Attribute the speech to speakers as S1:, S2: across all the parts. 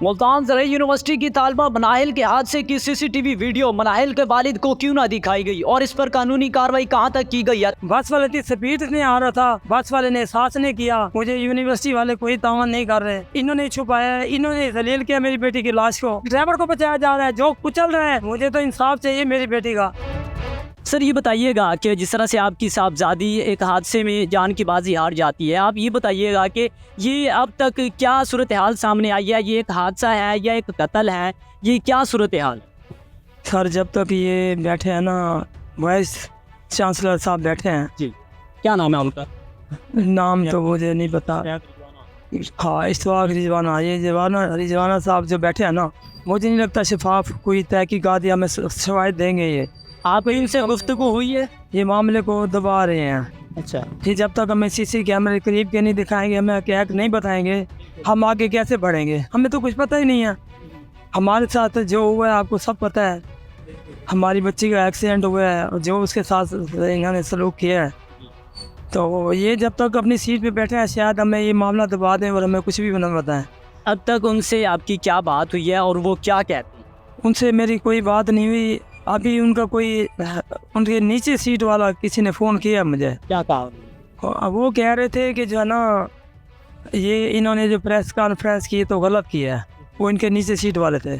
S1: Multan ज़राई university की तालबा मनाहिल के हादसे की सीसीटीवी वीडियो मनाहिल के वालिद को क्यों ना दिखाई गई और इस पर कानूनी कार्रवाई कहां तक की गई है।
S2: बस वाले की स्पीड नहीं आ रहा था, बस वाले ने एहसास नहीं किया, मुझे यूनिवर्सिटी वाले कोई तावन नहीं कर रहे, इन्होंने छुपाया है, इन्होंने जलील किया मेरी बेटी की लाश को। ड्राइवर को बचाया जा रहा है, जो कुचल रहा है, मुझे तो इंसाफ चाहिए मेरी बेटी का।
S1: सर ये बताइएगा कि जिस तरह से आपकी साहबजादी एक हादसे में जान की बाजी हार जाती है, आप ये बताइएगा कि ये अब तक क्या सूरत हाल सामने आई है, ये एक हादसा है या एक कत्ल है, ये क्या सूरत हाल?
S2: सर जब तक ये बैठे हैं ना, वाइस चांसलर साहब बैठे हैं
S1: जी, क्या नाम है उनका?
S2: नाम तो मुझे नहीं पता। हाँ इश्तियाक रिजवाना, ये रिजवाना साहब जो बैठे हैं ना, मुझे नहीं लगता शफाफ कोई तहकीकात या हमें शवाहिद देंगे। ये
S1: आप इनसे गुफ्तगू हुई है?
S2: ये मामले को दबा रहे हैं।
S1: अच्छा,
S2: ये जब तक हमें सीसी कैमरे करीब के नहीं दिखाएंगे, हमें क्या नहीं बताएंगे, हम आगे कैसे बढ़ेंगे? हमें तो कुछ पता ही नहीं है। हमारे साथ जो हुआ है आपको सब पता है, हमारी बच्ची का एक्सीडेंट हुआ है और जो उसके साथ इन्होंने सलूक किया है, तो ये जब तक अपनी सीट पे बैठे हैं शायद हमें ये मामला दबा दें और हमें कुछ भी ना बताएं।
S1: अब तक उनसे आपकी क्या बात हुई है और वो क्या कहते हैं?
S2: उनसे मेरी कोई बात नहीं हुई। अभी उनका कोई उनके नीचे सीट वाला किसी ने फ़ोन किया मुझे,
S1: क्या कहा?
S2: वो कह रहे थे कि जो है ना, ये इन्होंने जो प्रेस कॉन्फ्रेंस की तो गलत किया है। वो इनके नीचे सीट वाले थे,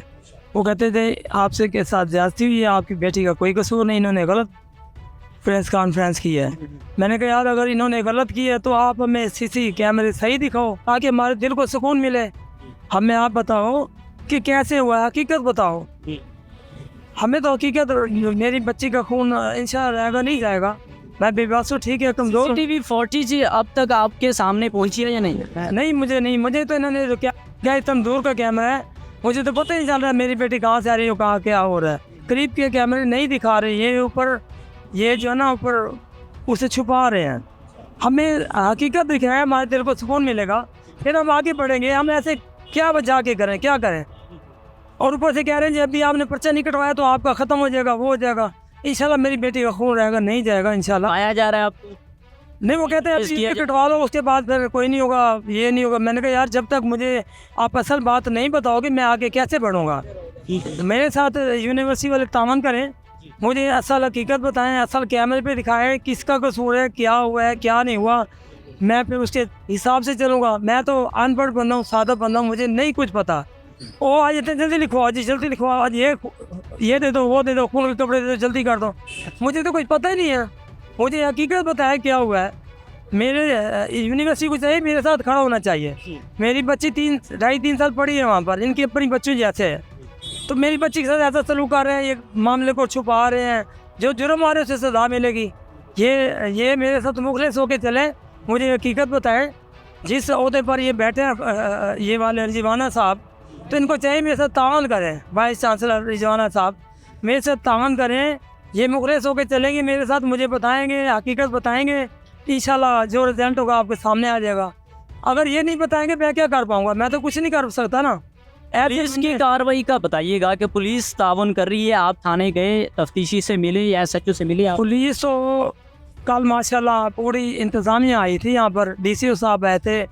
S2: वो कहते थे आपसे के साथ ज्यादती हुई है, आपकी बेटी का कोई कसूर नहीं, इन्होंने गलत प्रेस कॉन्फ्रेंस की है। मैंने कहा यार अगर इन्होंने गलत की है तो आप हमें सीसी कैमरे सही दिखाओ ताकि हमारे दिल को सुकून मिले। हमें आप बताओ कि कैसे हुआ है, हकीकत बताओ। हमें तो हकीकत, मेरी बच्ची का खून इंशाल्लाह रहेगा नहीं जाएगा, मैं बेबस हूँ, ठीक है कमजोर।
S1: टीवी 40 जी अब तक आपके सामने पहुंची है या नहीं?
S2: नहीं मुझे तो इन्होंने जो क्या इतना दूर का कैमरा है, मुझे तो पता ही नहीं चल रहा है मेरी बेटी कहाँ से आ रही है, कहाँ क्या हो रहा है। करीब के कैमरे नहीं दिखा रहे, ये ऊपर ये जो है ना ऊपर उसे छुपा रहे हैं। हमें हकीकत दिखाए, हमारे दिल को सुकून मिलेगा, फिर हम आगे बढ़ेंगे। हम ऐसे क्या बचा के करें, क्या करें? और ऊपर से कह रहे हैं जब भी आपने पर्चा नहीं कटवाया तो आपका ख़त्म हो जाएगा, वो हो जाएगा। इंशाल्लाह मेरी बेटी का खून रहेगा, नहीं जाएगा इंशाल्लाह।
S1: आया जा रहा है आपको?
S2: नहीं, वो कहते हैं अब कटवा लो, उसके बाद फिर कोई नहीं होगा, ये नहीं होगा। मैंने कहा यार जब तक मुझे आप असल बात नहीं बताओगे मैं आगे कैसे बढ़ूँगा? मेरे साथ यूनिवर्सिटी वाले तावन करें, मुझे असल हकीकत बताएं, असल कैमरे पे दिखाएं किसका कसूर है, क्या हुआ है, क्या नहीं हुआ। मैं फिर उसके हिसाब से चलूँगा। मैं तो अनपढ़ बंदा हूँ, सादा बंदा हूँ, मुझे नहीं कुछ पता। ओ आज इतने जल्दी लिखवाओ जी, जल्दी लिखवाओ, आज ये दे दो, वो दे दो, खून के कपड़े दे दो, जल्दी कर दो। मुझे तो कुछ पता ही नहीं है, मुझे हकीकत बताया क्या हुआ है। मेरे यूनिवर्सिटी को चाहिए मेरे साथ खड़ा होना चाहिए। मेरी बच्ची 2.5-3 साल पढ़ी है वहाँ पर, इनकी अपनी बच्ची जैसे है, तो मेरी बच्ची के साथ ऐसा सलूक कर रहे हैं, ये मामले को छुपा रहे हैं। जो जुर्म आ रहे उसे सजा मिलेगी। ये मेरे साथ मुखलिस होके चले, मुझे हकीकत बताएं। जिस ओहदे पर ये बैठे हैं ये वाले रिजवाना साहब, तो इनको चाहिए मेरे साथ तावन करें। वाइस चांसलर रिजवाना साहब मेरे साथ तावन करें, ये मुखलिस होके चलेंगे मेरे साथ, मुझे बताएंगे, हकीकत बताएंगे, इंशाल्लाह जो रिजल्ट होगा आपके सामने आ जाएगा। अगर ये नहीं बताएंगे मैं क्या कर पाऊँगा? मैं तो कुछ नहीं कर सकता ना।
S1: पुलिस की कार्रवाई का बताइएगा कि पुलिस तावन कर रही है, आप थाने गए, तफ्तीशी से मिले या SHO से मिले?
S2: पुलिस तो कल माशाल्लाह पूरी इंतज़ामिया आई थी यहाँ पर, DCO साहब आए थे,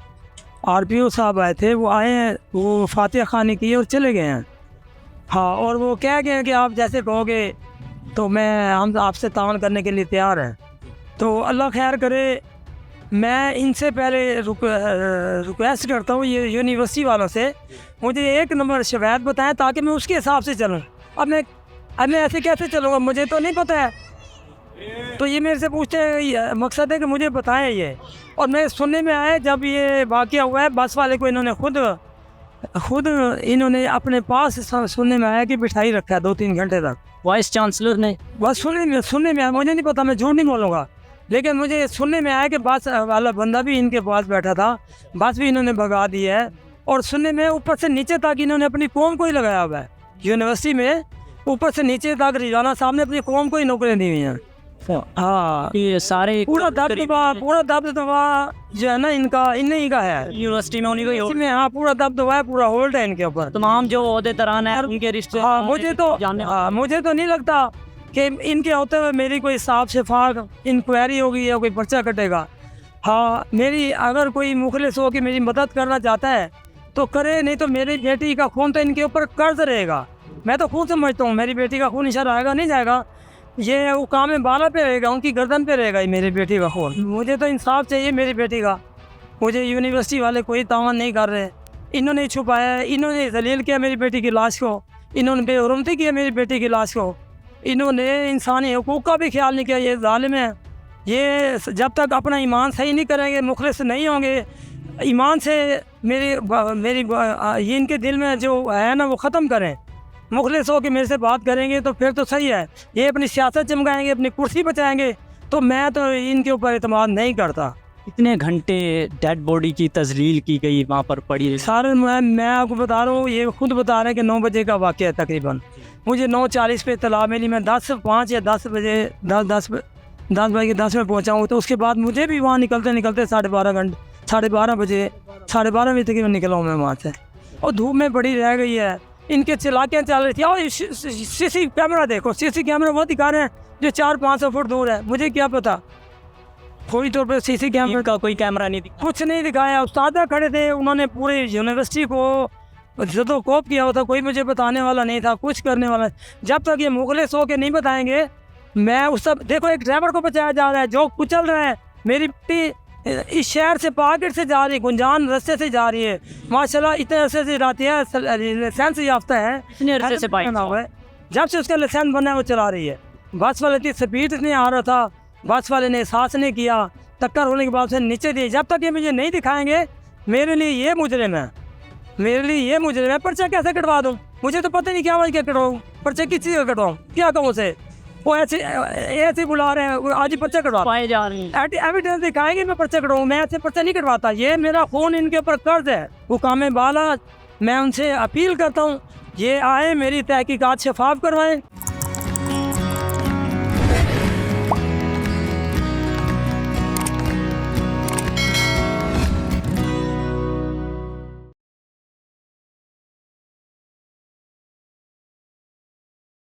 S2: RPO साहब आए थे, वो आए हैं, वो फातिहा खानी की और चले गए हैं। हाँ, और वो कह गए हैं कि आप जैसे कहोगे तो हम आपसे तावन करने के लिए तैयार हैं। तो अल्लाह खैर करे। मैं इनसे पहले रिक्वेस्ट करता हूँ ये यूनिवर्सिटी वालों से, मुझे एक नंबर शवायद बताएं ताकि मैं उसके हिसाब से चलूँ। अब मैं ऐसे कैसे चलूँगा? मुझे तो नहीं पता है, तो ये मेरे से पूछते हैं, मकसद है कि मुझे बताएं ये। और मैं सुनने में आया जब ये वाक़या हुआ है, बस वाले को इन्होंने खुद इन्होंने अपने पास सुनने में आया कि बिठाई रखा है 2-3 घंटे तक।
S1: वाइस चांसलर ने? बस
S2: सुनने में आया, मुझे नहीं पता, मैं झूठ नहीं बोलूँगा, लेकिन मुझे सुनने में आया कि बस वाला बंदा भी इनके पास बैठा था, बस भी इन्होंने भगा दी है। और सुनने में ऊपर से नीचे तक इन्होंने अपनी कौम को ही लगाया हुआ है। यूनिवर्सिटी में ऊपर से नीचे तक रिजवाना साहब ने अपनी कौम को ही नौकरियाँ दी हुई हैं। हाँ,
S1: ये सारे
S2: पूरा दबदबा जो है ना इन्हीं का है
S1: यूनिवर्सिटी में, उन्हीं को
S2: में। हाँ, पूरा दबदबा है, पूरा होल्ड है इनके ऊपर।
S1: तमाम जो ओहदे दरान है उनके रिश्ते।
S2: हाँ, मुझे तो नहीं लगता कि इनके होते हुए मेरी कोई साफ शफाफ इंक्वायरी होगी या कोई पर्चा कटेगा। हाँ, मेरी अगर कोई मुखलिस हो कि मेरी मदद करना चाहता है तो करे, नहीं तो मेरी बेटी का खून तो इनके ऊपर कर्ज रहेगा। मैं तो खून समझता हूँ मेरी बेटी का खून इंशाल्लाह आएगा नहीं जाएगा, ये वो काम में बाला पे रहेगा, उनकी गर्दन पे रहेगा ये मेरी बेटी का खून। मुझे तो इंसाफ चाहिए मेरी बेटी का। मुझे यूनिवर्सिटी वाले कोई तावन नहीं कर रहे, इन्होंने छुपाया, इन्होंने जलील किया मेरी बेटी की लाश को, इन्होंने बेहुरमती किया मेरी बेटी की लाश को, इन्होंने इंसानी हकूक़ का भी ख्याल नहीं किया। ये जालिम है। ये जब तक अपना ईमान सही नहीं करेंगे, मुखलिस नहीं होंगे, ईमान से ये इनके दिल में जो है ना वो ख़त्म करें, मुखलिस हो के मेरे से बात करेंगे तो फिर तो सही है। ये अपनी सियासत चमकाएंगे, अपनी कुर्सी बचाएंगे, तो मैं तो इनके ऊपर एतमाद नहीं करता।
S1: कितने घंटे डेड बॉडी की तजलील की गई वहाँ पर पड़ी?
S2: सारे मैं आपको बता रहा हूँ, ये खुद बता रहे हैं कि 9 बजे का वाक़या है तकरीबन। मुझे 9:40 पे इत्तला मिली, मैं 10:05 या 10 बजे 10 बजे के 10 में पहुँचा हूँ। तो उसके बाद मुझे भी वहाँ निकलते 12:30 बजे 12:30 बजे तकरीबन निकला हूँ मैं वहाँ से, और धूप में बड़ी रह गई है। इनके चलाकियाँ चल रही थी। और सीसी कैमरा देखो, सीसी कैमरा वो दिखा रहे हैं जो 400-500 फुट दूर है। मुझे क्या पता, कोई तौर पर सीसी कैमरा
S1: का कोई कैमरा नहीं दिखा,
S2: कुछ नहीं दिखाया। उस्ताद खड़े थे, उन्होंने पूरी यूनिवर्सिटी को जदोकोप किया हुआ था, कोई मुझे बताने वाला नहीं था, कुछ करने वाला। जब तक ये मुखलिस हो के नहीं बताएंगे, मैं उस सब देखो, एक ड्राइवर को बचाया जा रहा है जो कुचल रहा है। मेरी बेटी इस शहर से पाकिट से जा रही है, गुंजान रास्ते से जा रही है, माशाल्लाह इतने अरसे से जाती है, लाइसेंस याफ्ता है,
S1: इतने अरसे से बाइक
S2: हुआ है। जब से उसका लाइसेंस बना है वो चला रही है। बस वाले इतनी स्पीड इतनी आ रहा था, बस वाले ने एहसास नहीं किया, टक्कर होने के बाद से नीचे दिए। जब तक ये मुझे नहीं दिखाएंगे, मेरे लिए ये मुजरिम है, मेरे लिए ये मुजरिम है। पर्चा कैसे कटवा दूँ? मुझे तो पता नहीं क्या वजह क्या कटवाऊँ, पर्चा किस चीज़ का कटवाऊँ, क्या कहूँ उसे? वो ऐसे बुला रहे हैं, आज ही पर्चा कटवा
S1: पाए जा रहे हैं।
S2: एविडेंस दिखाएंगे मैं पर्चा कटवाऊँ, मैं ऐसे पर्चा नहीं कटवाता। ये मेरा खून इनके ऊपर कर्ज है। वो काम बाला, मैं उनसे अपील करता हूँ, ये आए मेरी तहकीकात शफाफ करवाएं।